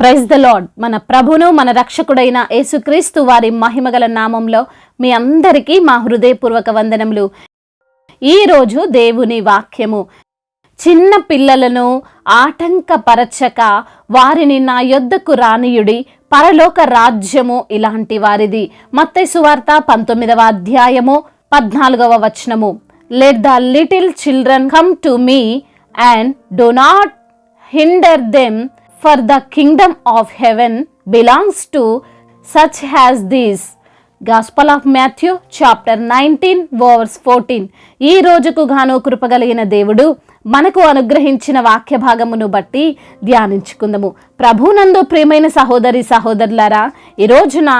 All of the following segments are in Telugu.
Praise the lord. మన ప్రభును మన రక్షకుడైన యేసుక్రీస్తు వారి మహిమగల నామంలో మీ అందరికీ మా హృదయపూర్వక వందనములు. ఈరోజు దేవుని వాక్యము, చిన్న పిల్లలను ఆటంకపరచక వారిని నా యొద్దకు రానియుడి, పరలోక రాజ్యము ఇలాంటి వారిది. మత్తయి సువార్త 19వ అధ్యాయము 14వ వచనము. Let the little children come to me and do not hinder them, for the kingdom of heaven belongs to such as these. Gospel of Matthew chapter 19 verse 14. ఈ రోజుకు గాను కృపగలిగిన దేవుడు మనకు అనుగ్రహించిన వాక్య భాగమును బట్టి ధ్యానించుకుందాము. ప్రభునందు ప్రియమైన సహోదరి సహోదరులారా, ఈ రోజున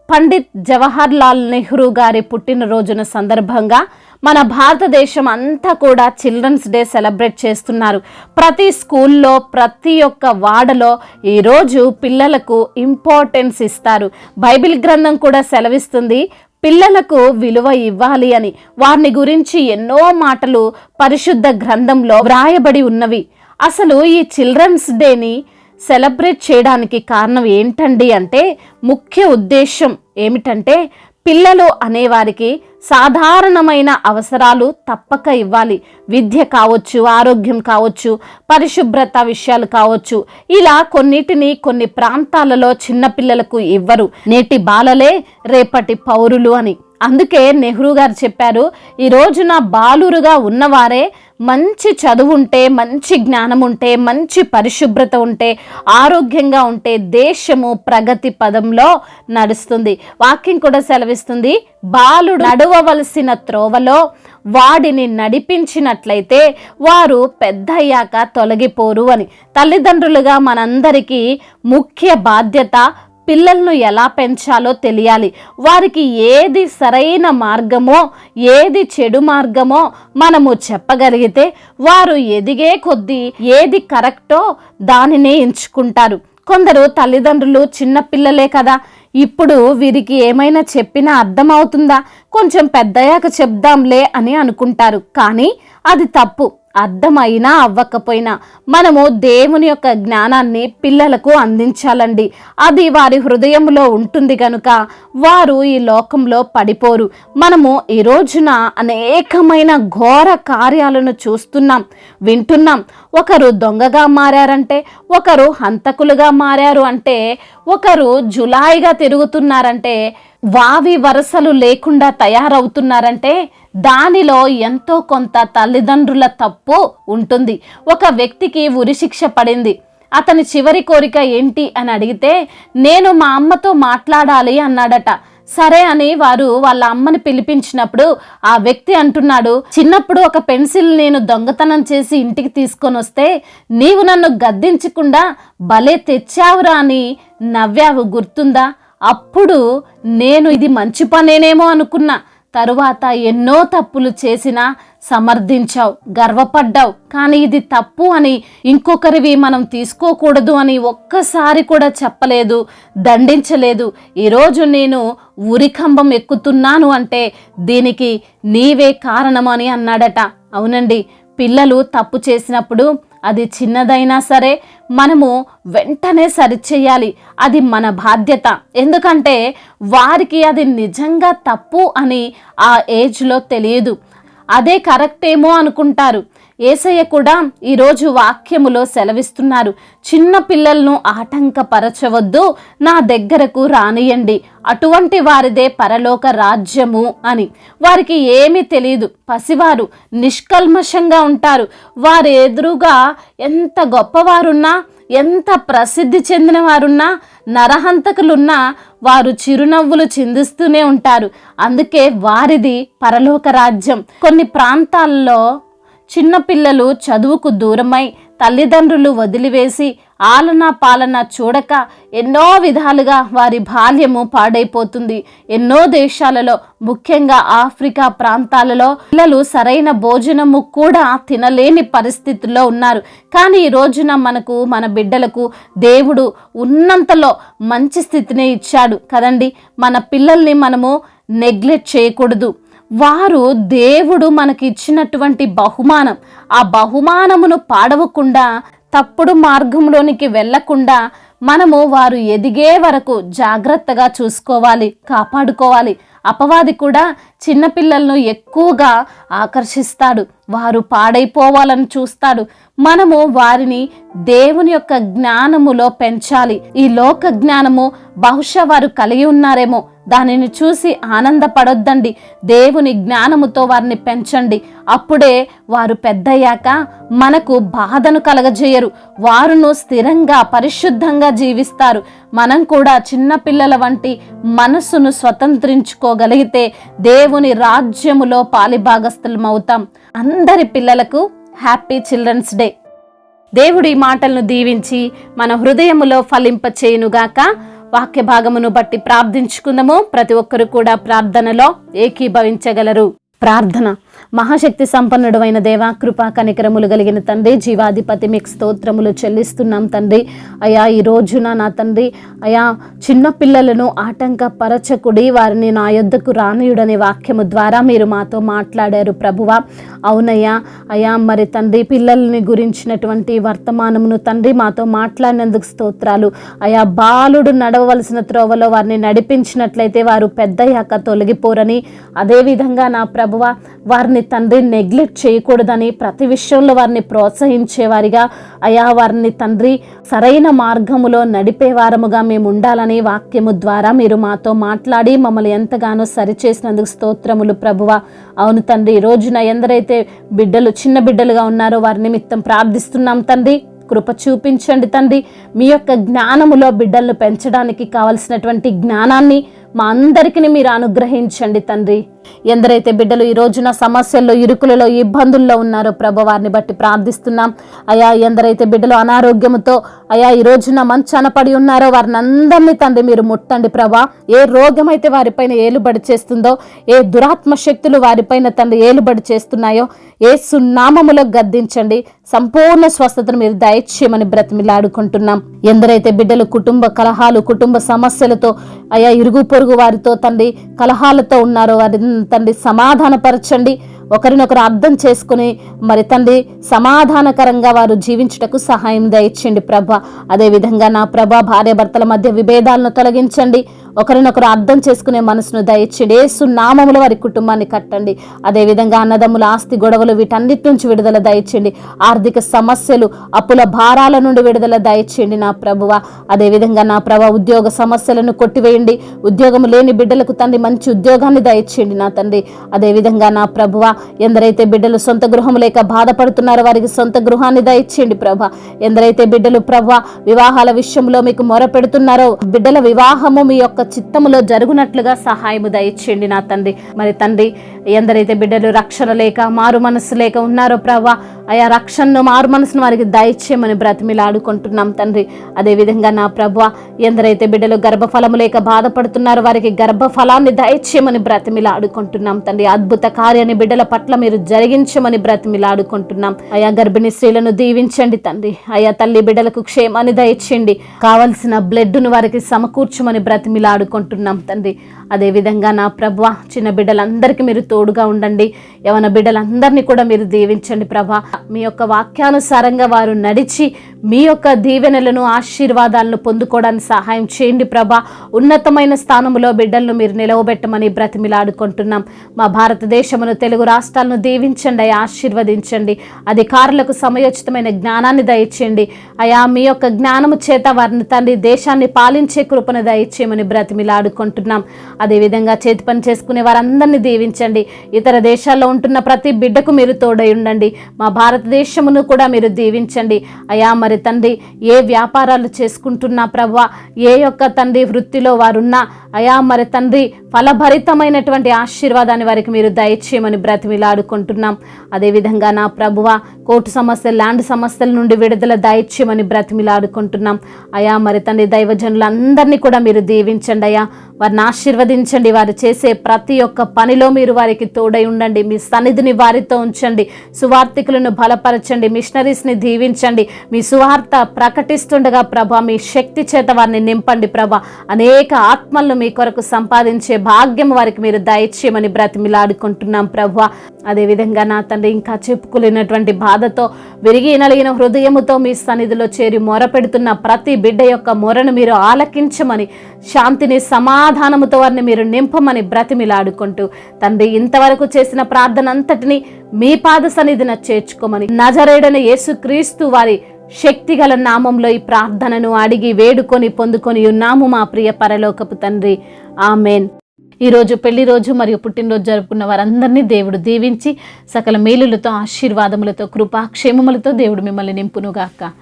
పండిత్ జవహర్ లాల్ నెహ్రూ గారి పుట్టినరోజున సందర్భంగా మన భారతదేశం అంతా కూడా చిల్డ్రన్స్ డే సెలబ్రేట్ చేస్తున్నారు. ప్రతి స్కూల్లో, ప్రతి ఒక్క వాడలో ఈరోజు పిల్లలకు ఇంపార్టెన్స్ ఇస్తారు. బైబిల్ గ్రంథం కూడా సెలవిస్తుంది పిల్లలకు విలువ ఇవ్వాలి అని. వారిని గురించి ఎన్నో మాటలు పరిశుద్ధ గ్రంథంలో వ్రాయబడి ఉన్నవి. అసలు ఈ చిల్డ్రన్స్ డేని సెలబ్రేట్ చేయడానికి కారణం ఏంటండి అంటే, ముఖ్య ఉద్దేశం ఏమిటంటే, పిల్లలు అనేవారికి సాధారణమైన అవసరాలు తప్పక ఇవ్వాలి. విద్య కావచ్చు, ఆరోగ్యం కావచ్చు, పరిశుభ్రత విషయాలు కావచ్చు. ఇలా కొన్నిటిని కొన్ని ప్రాంతాలలో చిన్న పిల్లలకు ఇవ్వరు. నేటి బాలలే రేపటి పౌరులు అని. అందుకే నెహ్రూ గారు చెప్పారు, ఈ రోజున బాలురుగా ఉన్నవారే మంచి చదువు ఉంటే, మంచి జ్ఞానం ఉంటే, మంచి పరిశుభ్రత ఉంటే, ఆరోగ్యంగా ఉంటే దేశము ప్రగతి పదంలో నడుస్తుంది. వాక్యం కూడా సెలవిస్తుంది, బాలుడు నడవవలసిన త్రోవలో వాడిని నడిపించినట్లయితే వారు పెద్దయ్యాక తొలగిపోరు అని. తల్లిదండ్రులుగా మనందరికీ ముఖ్య బాధ్యత పిల్లలను ఎలా పెంచాలో తెలియాలి. వారికి ఏది సరైన మార్గమో, ఏది చెడు మార్గమో మనము చెప్పగలిగితే వారు ఎదిగే కొద్దీ ఏది కరెక్టో దానినే ఎంచుకుంటారు. కొందరు తల్లిదండ్రులు చిన్న పిల్లలే కదా, ఇప్పుడు వీరికి ఏమైనా చెప్పినా అర్థమవుతుందా, కొంచెం పెద్దయ్యాక చెప్దాంలే అని అనుకుంటారు. కానీ అది తప్పు. అర్థమైనా అవ్వకపోయినా మనము దేవుని యొక్క జ్ఞానాన్ని పిల్లలకు అందించాలండి. అది వారి హృదయంలో ఉంటుంది కనుక వారు ఈ లోకంలో పడిపోరు. మనము ఈ రోజున అనేకమైన ఘోర కార్యాలను చూస్తున్నాం, వింటున్నాం. ఒకరు దొంగగా మారారంటే, ఒకరు హంతకులుగా మారారు అంటే, ఒకరు జులాయిగా తిరుగుతున్నారంటే, వావి వరసలు లేకుండా తయారవుతున్నారంటే దానిలో ఎంతో కొంత తల్లిదండ్రుల తప్పు ఉంటుంది. ఒక వ్యక్తికి ఉరిశిక్ష పడింది. అతని చివరి కోరిక ఏంటి అని అడిగితే, నేను మా అమ్మతో మాట్లాడాలి అన్నాడట. సరే అని వారు వాళ్ళ అమ్మని పిలిపించినప్పుడు ఆ వ్యక్తి అంటున్నాడు, చిన్నప్పుడు ఒక పెన్సిల్ నేను దొంగతనం చేసి ఇంటికి తీసుకొని వస్తే నీవు నన్ను గద్దించకుండా భలే తెచ్చావురా అని నవ్వావు, గుర్తుందా? అప్పుడు నేను ఇది మంచి పనేనేమో అనుకున్నా. తరువాత ఎన్నో తప్పులు చేసినా సమర్థించావు, గర్వపడ్డావు. కానీ ఇది తప్పు అని, ఇంకొకరివి మనం తీసుకోకూడదు అని ఒక్కసారి కూడా చెప్పలేదు, దండించలేదు. ఈరోజు నేను ఉరికంబం ఎక్కుతున్నాను అంటే దీనికి నీవే కారణమని అన్నాడట. అవునండి, పిల్లలు తప్పు చేసినప్పుడు అది చిన్నదైనా సరే మనము వెంటనే సరిచేయాలి. అది మన బాధ్యత. ఎందుకంటే వారికి అది నిజంగా తప్పు అని ఆ ఏజ్లో తెలియదు. అదే కరెక్ట్ ఏమో అనుకుంటారు. యేసయ్య కూడా ఈరోజు వాక్యములో సెలవిస్తున్నారు, చిన్న పిల్లలను ఆటంకపరచవద్దు, నా దగ్గరకు రానియండి, అటువంటి వారిదే పరలోక రాజ్యము అని. వారికి ఏమీ తెలియదు, పసివారు నిష్కల్మషంగా ఉంటారు. వారి ఎదురుగా ఎంత గొప్పవారున్నా, ఎంత ప్రసిద్ధి చెందిన వారున్నా, నరహంతకులున్నా వారు చిరునవ్వులు చిందిస్తూనే ఉంటారు. అందుకే వారిది పరలోక రాజ్యం. కొన్ని ప్రాంతాల్లో చిన్నపిల్లలు చదువుకు దూరమై తల్లిదండ్రులు వదిలివేసి ఆలనా పాలన చూడక ఎన్నో విధాలుగా వారి బాల్యము పాడైపోతుంది. ఎన్నో దేశాలలో, ముఖ్యంగా ఆఫ్రికా ప్రాంతాలలో పిల్లలు సరైన భోజనము కూడా తినలేని పరిస్థితుల్లో ఉన్నారు. కానీ ఈ రోజున మనకు, మన బిడ్డలకు దేవుడు ఉన్నంతలో మంచి స్థితిని ఇచ్చాడు కదండి. మన పిల్లల్ని మనము నెగ్లెక్ట్ చేయకూడదు. వారు దేవుడు మనకి ఇచ్చినటువంటి బహుమానం. ఆ బహుమానమును పాడవకుండా, తప్పుడు మార్గంలోనికి వెళ్లకుండా మనము వారు ఎదిగే వరకు జాగ్రత్తగా చూసుకోవాలి, కాపాడుకోవాలి. అపవాది కూడా చిన్నపిల్లలను ఎక్కువగా ఆకర్షిస్తాడు, వారు పాడైపోవాలని చూస్తాడు. మనము వారిని దేవుని యొక్క జ్ఞానములో పెంచాలి. ఈ లోక జ్ఞానము బహుశా వారు కలిగి ఉన్నారేమో, దానిని చూసి ఆనందపడొద్దండి. దేవుని జ్ఞానముతో వారిని పెంచండి. అప్పుడే వారు పెద్దయ్యాక మనకు బాధను కలగజేయరు. వారును స్థిరంగా పరిశుద్ధంగా జీవిస్తారు. మనం కూడా చిన్నపిల్లల వంటి మనస్సును స్వతంత్రించుకోగలిగితే దేవుని రాజ్యములో పాలిభాగస్థులం అవుతాం. అందరి పిల్లలకు హ్యాపీ చిల్డ్రన్స్ డే. దేవుడి మాటలను దీవించి మన హృదయములో ఫలింపచేయునుగాక. వాక్య భాగమును బట్టి ప్రార్థించుకుందాము. ప్రతి ఒక్కరు కూడా ప్రార్థనలో ఏకీభవించగలరు. ప్రార్థన. మహాశక్తి సంపన్నుడైన దేవా, కృపా కనికరములు కలిగిన తండ్రి, జీవాధిపతి, మీకు స్తోత్రములు చెల్లిస్తున్నాం తండ్రి. అయా ఈ రోజున నా తండ్రి, అయా చిన్న పిల్లలను ఆటంకపరచకుడి, వారిని నా యొద్దకు రానియుడనే వాక్యము ద్వారా మీరు మాతో మాట్లాడారు ప్రభువా. అవునయ్యా, అయా మరి తండ్రి పిల్లల్ని గురించినటువంటి వర్తమానమును తండ్రి మాతో మాట్లాడినందుకు స్తోత్రాలు. అయా బాలుడు నడవవలసిన త్రోవలో వారిని నడిపించినట్లయితే వారు పెద్దయ్యాక తొలగిపోరని, అదేవిధంగా నా ప్రభువా వారిని తండ్రి నెగ్లెక్ట్ చేయకూడదని, ప్రతి విషయంలో వారిని ప్రోత్సహించేవారిగా, అయా వారిని తండ్రి సరైన మార్గములో నడిపేవారముగా మేము ఉండాలని వాక్యము ద్వారా మీరు మాతో మాట్లాడి మమ్మల్ని ఎంతగానో సరిచేసినందుకు స్తోత్రములు ప్రభువా. అవును తండ్రి, ఈ రోజున ఎందరైతే బిడ్డలు చిన్న బిడ్డలుగా ఉన్నారో వారి నిమిత్తం ప్రార్థిస్తున్నాం తండ్రి. కృప చూపించండి తండ్రి. మీ యొక్క జ్ఞానములో బిడ్డలను పెంచడానికి కావలసినటువంటి జ్ఞానాన్ని మా అందరికీ మీరు అనుగ్రహించండి తండ్రి. ఎందరైతే బిడ్డలు ఈ రోజున సమస్యల్లో, ఇరుకులలో, ఇబ్బందుల్లో ఉన్నారో ప్రభు, వారిని బట్టి ప్రార్థిస్తున్నాం. అయా ఎందరైతే బిడ్డలు అనారోగ్యంతో అయా ఈ రోజున మంచాన పడి ఉన్నారో వారిని అందరినీ తండ్రి మీరు ముట్టండి ప్రభా. ఏ రోగం అయితే వారిపైన ఏలుబడి చేస్తుందో, ఏ దురాత్మ శక్తులు వారిపైన తండ్రి ఏలుబడి చేస్తున్నాయో యేసు నామములో గద్దించండి. సంపూర్ణ స్వస్థతను మీరు దయచేయమని బ్రతిమిలాడుకుంటున్నాం. ఎందరైతే బిడ్డలు కుటుంబ కలహాలు, కుటుంబ సమస్యలతో అయా ఇరుగు పొరుగు వారితో తండ్రి కలహాలతో ఉన్నారో వారి తండ్రి సమాధానపరచండి. ఒకరినొకరు అర్థం చేసుకుని మరి తండ్రి సమాధానకరంగా వారు జీవించుటకు సహాయం దయచేయండి ప్రభా. అదేవిధంగా నా ప్రభా భార్యాభర్తల మధ్య విభేదాలను తొలగించండి. ఒకరినొకరు అర్థం చేసుకునే మనసును దయచేయండి. యేసు నామములో వారి కుటుంబాన్ని కట్టండి. అదేవిధంగా అన్నదమ్ముల ఆస్తి గొడవలు వీటన్నిటి నుంచి విడుదల దయచేయండి. ఆర్థిక సమస్యలు, అప్పుల భారాల నుండి విడుదల దయచేయండి నా ప్రభువ. అదేవిధంగా నా ప్రభా ఉద్యోగ సమస్యలను కొట్టివేయండి. ఉద్యోగం లేని బిడ్డలకు తండ్రి మంచి ఉద్యోగాన్ని దయచేయండి నా తండ్రి. అదేవిధంగా నా ప్రభువ ఎందరైతే బిడ్డలు సొంత గృహం లేక బాధపడుతున్నారో వారికి సొంత గృహాన్ని దయచేయండి ప్రభా. ఎందరైతే బిడ్డలు ప్రభా వివాహాల విషయంలో మీకు మొర పెడుతున్నారో బిడ్డల వివాహము మీ యొక్క చిత్తములో జరుగునట్లుగా సహాయము దయచేయండి నా తండ్రి. మరి తండ్రి ఎందరైతే బిడ్డలు రక్షణ లేక మారు మనస్సు లేక ఉన్నారో ప్రభా, ఆయా రక్షణను మారు మనసును వారికి దయచేయమని బ్రతిమిలాడుకుంటున్నాం తండ్రి. అదేవిధంగా నా ప్రభువా ఎందరైతే బిడ్డలు గర్భఫలము లేక బాధపడుతున్నారో వారికి గర్భఫలాన్ని దయచేయమని బ్రతిమిలాడుకుంటున్నాం తండ్రి. అద్భుత కార్యాన్ని బిడ్డల పట్ల మీరు జరిగించమని బ్రతిమిలాడుకుంటున్నాం. అయా గర్భిణీ స్త్రీలను దీవించండి తండ్రి. అయా తల్లి బిడ్డలకు క్షేమాన్ని దయచేయండి. కావలసిన బ్లడ్ను వారికి సమకూర్చమని బ్రతిమిలాడుకుంటున్నాం తండ్రి. అదేవిధంగా నా ప్రభువా చిన్న బిడ్డలందరికీ మీరు తోడుగా ఉండండి. యవన బిడ్డలందరినీ కూడా మీరు దీవించండి ప్రభా. మీ యొక్క వాక్యానుసారంగా వారు నడిచి మీ యొక్క దీవెనలను ఆశీర్వాదాలను పొందుకోవడానికి సహాయం చేయండి ప్రభా. ఉన్నతమైన స్థానంలో బిడ్డలను మీరు నిలవబెట్టమని బ్రతిమిలాడుకుంటున్నాం. మా భారతదేశమును, తెలుగు రాష్ట్రాలను దీవించండి, ఆశీర్వదించండి. అధికారులకు సమయోచితమైన జ్ఞానాన్ని దయచేయండి. అయా మీ యొక్క జ్ఞానము చేత వారిని తండ్రి దేశాన్ని పాలించే కృపను దయచేయమని బ్రతిమిలాడుకుంటున్నాం. అదేవిధంగా చేతి పని చేసుకునే వారందరినీ దీవించండి. ఇతర దేశాల్లో ఉంటున్న ప్రతి బిడ్డకు మీరు తోడై ఉండండి. మా భారతదేశమును కూడా మీరు దీవించండి. అయా మరి తండ్రి ఏ వ్యాపారాలు చేసుకుంటున్నా ప్రభువా, ఏ యొక్క తండ్రి వృత్తిలో వారున్నా అయా మరి తండ్రి ఫలభరితమైనటువంటి ఆశీర్వాదాన్ని వారికి మీరు దయచేయమని బ్రతిమిలాడుకుంటున్నాం. అదేవిధంగా నా ప్రభువా కోర్టు సమస్యలు, ల్యాండ్ సమస్యల నుండి విడుదల దయచేయమని బ్రతిమిలాడుకుంటున్నాం. అయా మరి తండ్రి దైవజనులందరినీ కూడా మీరు దీవించండి. అయా వారిని ఆశీర్వదించండి. వారు చేసే ప్రతి ఒక్క పనిలో మీరు వారికి తోడై ఉండండి. మీ సన్నిధిని వారితో ఉంచండి. సువార్థికులను బలపరచండి. మిషనరీస్ని దీవించండి. మీ సువార్త ప్రకటిస్తుండగా ప్రభా మీ శక్తి చేత వారిని నింపండి ప్రభా. అనేక ఆత్మలను మీ కొరకు సంపాదించే భాగ్యం వారికి మీరు దయచేయమని బ్రతిమిలాడుకుంటున్నాం ప్రభా. అదేవిధంగా నా తండ్రి ఇంకా చెప్పుకోలేనటువంటి బాధతో విరిగి నలిగిన హృదయముతో మీ సన్నిధిలో చేరి మొరపెడుతున్న ప్రతి బిడ్డ యొక్క మొరను మీరు ఆలకించమని, శాంతిని సమాధానముతో వారిని మీరు నింపమని బ్రతిమిలాడుకుంటూ తండ్రి ఇంతవరకు చేసిన ప్రార్థన అంతటిని మీ పాద సన్నిధిన చేర్చుకోమని నజరేయుడైన యేసుక్రీస్తు వారి శక్తిగల నామంలో ఈ ప్రార్థనను అడిగి వేడుకొని పొందుకొని ఉన్నాము మా ప్రియ పరలోకపు తండ్రి. ఆమెన్. ఈరోజు పెళ్లి రోజు మరియు పుట్టినరోజు జరుపుకున్న వారందరినీ దేవుడు దీవించి సకల మేలులతో, ఆశీర్వాదములతో, కృపాక్షేమములతో దేవుడు మిమ్మల్ని నింపునుగాక.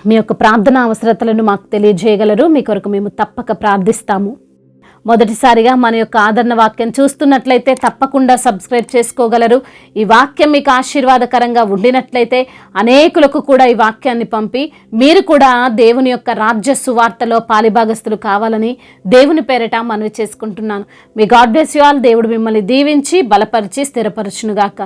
మీ యొక్క ప్రార్థన అవసరతలను మాకు తెలియజేయగలరు. మీ కొరకు మేము తప్పక ప్రార్థిస్తాము. మొదటిసారిగా మన యొక్క ఆదరణ వాక్యం చూస్తున్నట్లయితే తప్పకుండా సబ్స్క్రైబ్ చేసుకోగలరు. ఈ వాక్యం మీకు ఆశీర్వాదకరంగా ఉండినట్లయితే అనేకులకు కూడా ఈ వాక్యాన్ని పంపి మీరు కూడా దేవుని యొక్క రాజ్య సువార్తలో పాలిభాగస్తులు కావాలని దేవుని పేరిట మనవి చేసుకుంటున్నాను. మీ గాడ్ బ్లెస్ యు ఆల్. దేవుడు మిమ్మల్ని దీవించి బలపరిచి స్థిరపరచునుగాక.